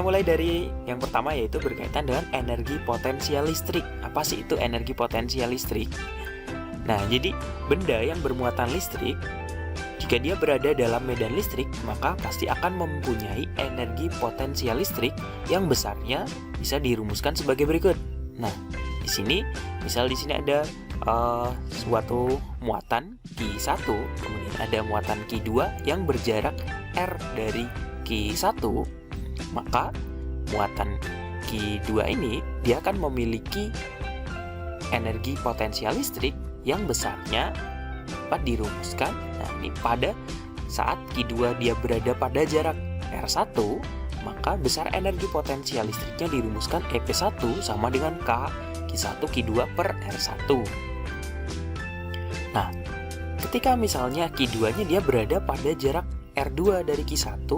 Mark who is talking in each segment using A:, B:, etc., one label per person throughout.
A: kita mulai dari yang pertama, yaitu berkaitan dengan energi potensial listrik. Apa sih itu energi potensial listrik? Nah, jadi benda yang bermuatan listrik, jika dia berada dalam medan listrik, maka pasti akan mempunyai energi potensial listrik yang besarnya bisa dirumuskan sebagai berikut. Nah, di sini ada suatu muatan Q1, kemudian ada muatan Q2 yang berjarak R dari Q1, maka muatan Q2 ini dia akan memiliki energi potensial listrik yang besarnya dapat dirumuskan. Nah, ini pada saat Q2 dia berada pada jarak R1, maka besar energi potensial listriknya dirumuskan EP1 sama dengan K Q1 Q2 per R1. Nah, ketika misalnya Q2-nya dia berada pada jarak R2 dari Q1,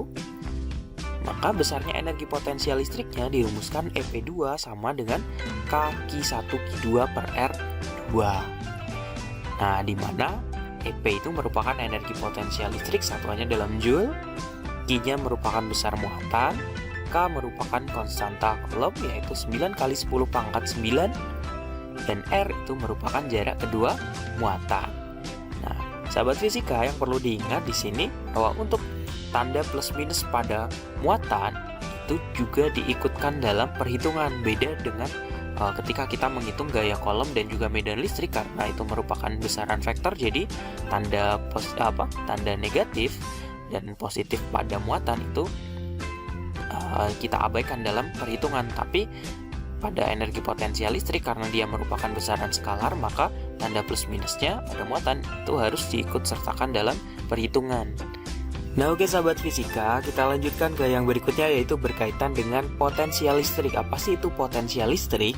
A: maka besarnya energi potensial listriknya dirumuskan EP2 sama dengan K Q1 Q2 per R2. Nah, di mana EP itu merupakan energi potensial listrik satuannya dalam joule, Q-nya merupakan besar muatan, K merupakan konstanta Coulomb yaitu 9 kali 10 pangkat 9, dan R itu merupakan jarak kedua muatan. Nah, sahabat fisika yang perlu diingat di sini bahwa untuk tanda plus minus pada muatan itu juga diikutkan dalam perhitungan, beda dengan ketika kita menghitung gaya Coulomb dan juga medan listrik, karena itu merupakan besaran vektor, jadi tanda negatif dan positif pada muatan itu kita abaikan dalam perhitungan. Tapi pada energi potensial listrik, karena dia merupakan besaran skalar, maka tanda plus minusnya pada muatan itu harus diikut sertakan dalam perhitungan. Nah, oke sahabat fisika, kita lanjutkan ke yang berikutnya, yaitu berkaitan dengan potensial listrik. Apa sih itu potensial listrik?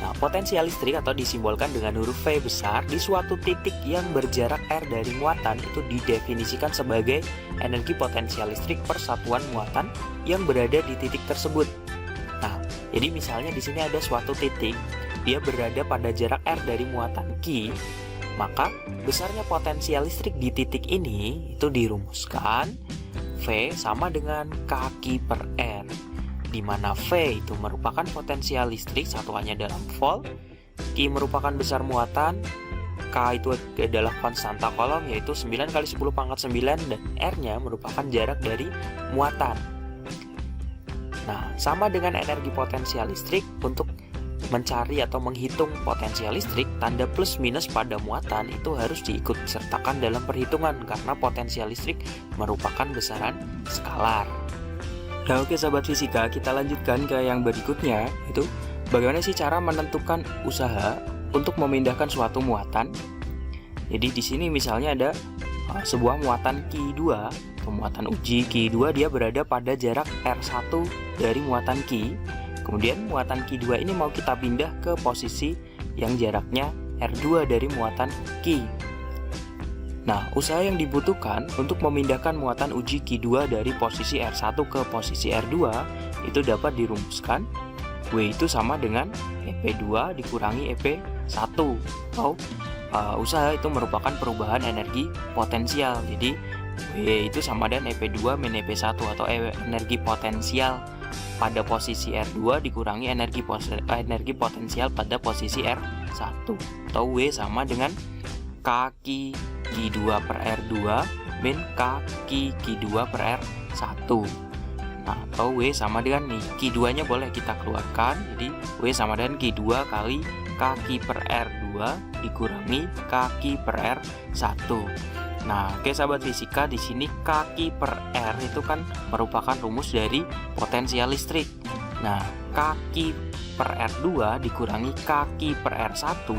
A: Nah, potensial listrik atau disimbolkan dengan huruf V besar di suatu titik yang berjarak R dari muatan itu didefinisikan sebagai energi potensial listrik per satuan muatan yang berada di titik tersebut. Nah, jadi misalnya di sini ada suatu titik, dia berada pada jarak R dari muatan Q, maka besarnya potensial listrik di titik ini itu dirumuskan V sama dengan Kq per R, di mana V itu merupakan potensial listrik satuannya dalam volt, Q merupakan besar muatan, K itu adalah konstanta Coulomb yaitu 9 kali 10 pangkat 9, dan R-nya merupakan jarak dari muatan. Nah, sama dengan energi potensial listrik, untuk mencari atau menghitung potensial listrik, tanda plus minus pada muatan itu harus diikut sertakan dalam perhitungan, karena potensial listrik merupakan besaran skalar. Nah, oke sahabat fisika, kita lanjutkan ke yang berikutnya, itu bagaimana sih cara menentukan usaha untuk memindahkan suatu muatan. Jadi di sini misalnya ada sebuah muatan Q2, muatan uji Q2, dia berada pada jarak R1 dari muatan Q. Kemudian muatan Q2 ini mau kita pindah ke posisi yang jaraknya R2 dari muatan Q. Nah, usaha yang dibutuhkan untuk memindahkan muatan uji Q2 dari posisi R1 ke posisi R2 itu dapat dirumuskan W itu sama dengan EP2 dikurangi EP1, atau usaha itu merupakan perubahan energi potensial. Jadi W itu sama dengan EP2 min EP1, atau energi potensial pada posisi R2 dikurangi energi potensial pada posisi R1, atau W sama dengan Kq Q2 per R2 min Kq Q2 per R1. Nah, atau W sama dengan nih, Q2 nya boleh kita keluarkan, jadi W sama dengan Q2 kali Kq per R2 dikurangi Kq per R1. Nah, oke sahabat fisika, di sini Kq per R itu kan merupakan rumus dari potensial listrik. Nah, Kq per R2 dikurangi Kq per R1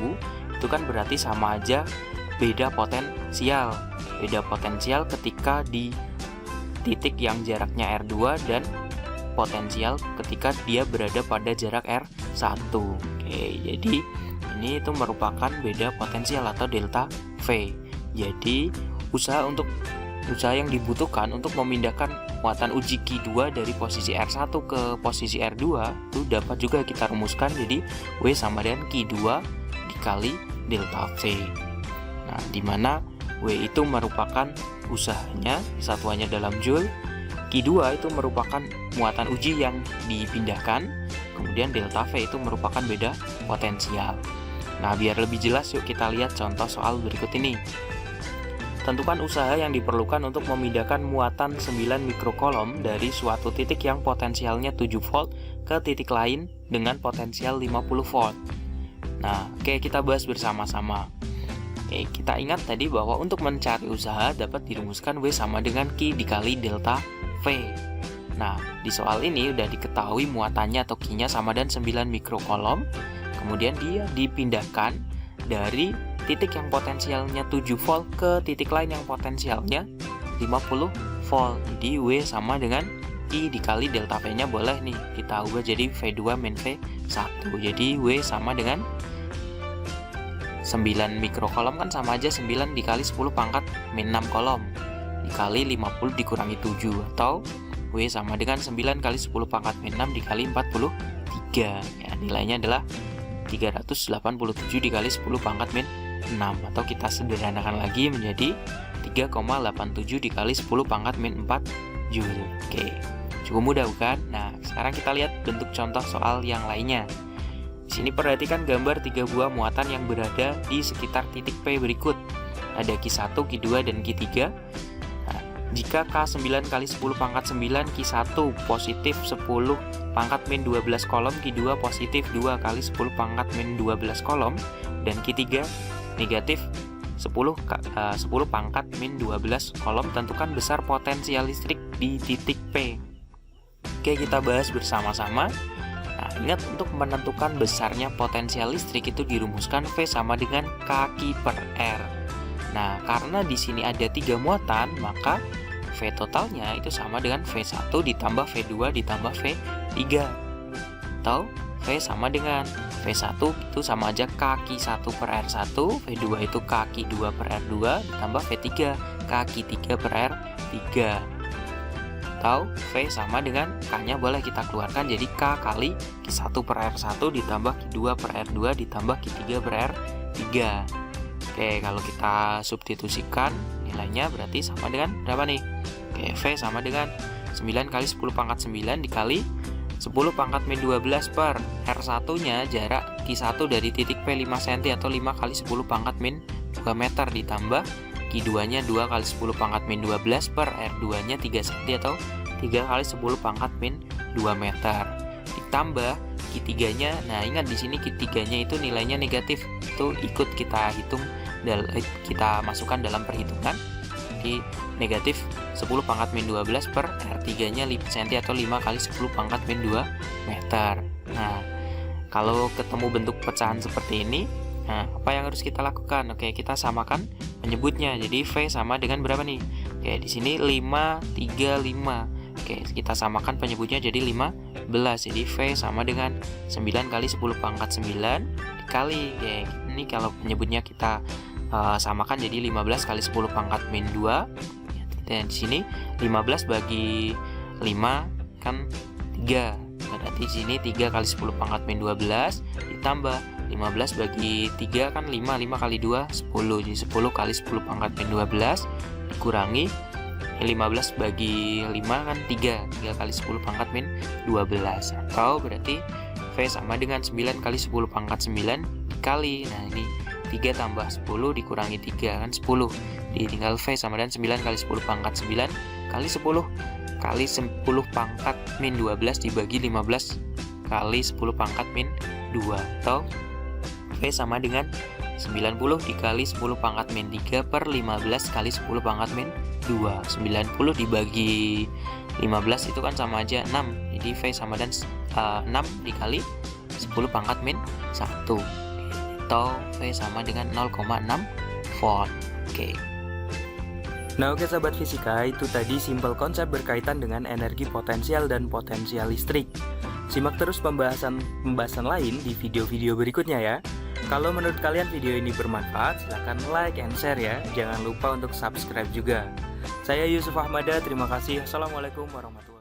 A: itu kan berarti sama aja beda potensial. Beda potensial ketika di titik yang jaraknya R2 dan potensial ketika dia berada pada jarak R1. Oke, jadi ini itu merupakan beda potensial atau delta V. Jadi usaha yang dibutuhkan untuk memindahkan muatan uji Q2 dari posisi R1 ke posisi R2 itu dapat juga kita rumuskan, jadi W sama dengan Q2 dikali delta V. Nah, di mana W itu merupakan usahanya, satuannya dalam joule, Q2 itu merupakan muatan uji yang dipindahkan, kemudian delta V itu merupakan beda potensial. Nah, biar lebih jelas yuk kita lihat contoh soal berikut ini. Tentukan usaha yang diperlukan untuk memindahkan muatan 9 mikrokolom dari suatu titik yang potensialnya 7 volt ke titik lain dengan potensial 50 volt. Nah, oke, kita bahas bersama-sama. Oke, kita ingat tadi bahwa untuk mencari usaha dapat dirumuskan W sama dengan Q dikali delta V. Nah, di soal ini udah diketahui muatannya atau Q-nya sama dengan 9 mikrokolom. Kemudian dia dipindahkan dari titik yang potensialnya 7 volt ke titik lain yang potensialnya 50 volt. Jadi W sama dengan I dikali delta V-nya boleh nih kita ubah jadi V2 min V1. Jadi W sama dengan 9 mikrokolom kan sama aja 9 dikali 10 pangkat min 6 kolom dikali 50 dikurangi 7, atau W sama dengan 9 kali 10 pangkat min 6 dikali 43. Ya, nilainya adalah 387 dikali 10 pangkat min 6, atau kita sederhanakan lagi menjadi 3,87 dikali 10 pangkat min 4 Joule. Oke, cukup mudah bukan? Nah, sekarang kita lihat bentuk contoh soal yang lainnya. Di sini perhatikan gambar 3 buah muatan yang berada di sekitar titik P berikut. Ada Q1, Q2, dan Q3. Nah, jika K9 kali 10 pangkat 9, Q1 positif 10 pangkat min 12 kolom, Q2 positif 2 kali 10 pangkat min 12 kolom, dan Q3 negatif 10 pangkat min 12 kolom, tentukan besar potensial listrik di titik P. Oke, kita bahas bersama-sama. Nah, ingat untuk menentukan besarnya potensial listrik itu dirumuskan V sama dengan K per R. Nah, karena di sini ada 3 muatan, maka V totalnya itu sama dengan V1 ditambah V2 ditambah V3, atau V sama dengan V1 itu sama aja K1 per R1, V2 itu K2 per R2 ditambah V3 K3 per R3, atau V sama dengan K-nya boleh kita keluarkan jadi K kali Q1 per R1 ditambah Q2 per R2 ditambah Q3 per R3. Oke, kalau kita substitusikan nilainya berarti sama dengan berapa nih? Oke, V sama dengan 9 kali 10 pangkat 9 dikali 10 pangkat min 12 per R1 nya jarak Q1 dari titik P 5 cm atau 5 kali 10 pangkat min 2 meter ditambah Q2 nya 2 kali 10 pangkat min 12 per R2 nya 3 cm atau 3 kali 10 pangkat min 2 meter ditambah Q3 nya. Nah, ingat di sini Q3 nya itu nilainya negatif, itu ikut kita hitung, kita masukkan dalam perhitungan. Jadi negatif 10 pangkat min 12 per R3 nya 5 cm atau 5 kali 10 pangkat min 2 meter. Nah, kalau ketemu bentuk pecahan seperti ini, nah, apa yang harus kita lakukan? Oke, kita samakan penyebutnya. Jadi V sama dengan berapa nih? Oke, di sini 5, 3, 5. Oke, kita samakan penyebutnya jadi 15. Jadi V sama dengan 9 kali 10 pangkat 9 dikali. Oke, ini kalau penyebutnya kita samakan jadi 15 kali 10 pangkat min 2. Dan di sini 15 bagi 5 kan 3. Berarti di sini 3 kali 10 pangkat min 12 ditambah 15 bagi 3 kan 5 kali 2 10. Jadi 10 kali 10 pangkat min 12 dikurangi 15 bagi 5 kan 3 kali 10 pangkat min 12, atau berarti V sama dengan 9 kali 10 pangkat 9 dikali, nah ini 3 tambah 10 dikurangi 3 kan 10, jadi tinggal V sama dengan 9 kali 10 pangkat 9 kali 10 kali 10 pangkat min 12 dibagi 15 kali 10 pangkat min 2, atau V sama dengan 90 dikali 10 pangkat min 3 per 15 kali 10 pangkat min 2. 90 dibagi 15 itu kan sama aja 6. Jadi V sama dengan 6 dikali 10 pangkat min 1. Atau V sama dengan 0,6 volt. Oke.
B: Nah, oke sahabat fisika, itu tadi simpel konsep berkaitan dengan energi potensial dan potensial listrik. Simak terus pembahasan lain di video-video berikutnya ya. Kalau menurut kalian video ini bermanfaat, silahkan like and share ya. Jangan lupa untuk subscribe juga. Saya Yusuf Ahmada, terima kasih. Assalamualaikum warahmatullahi wabarakatuh.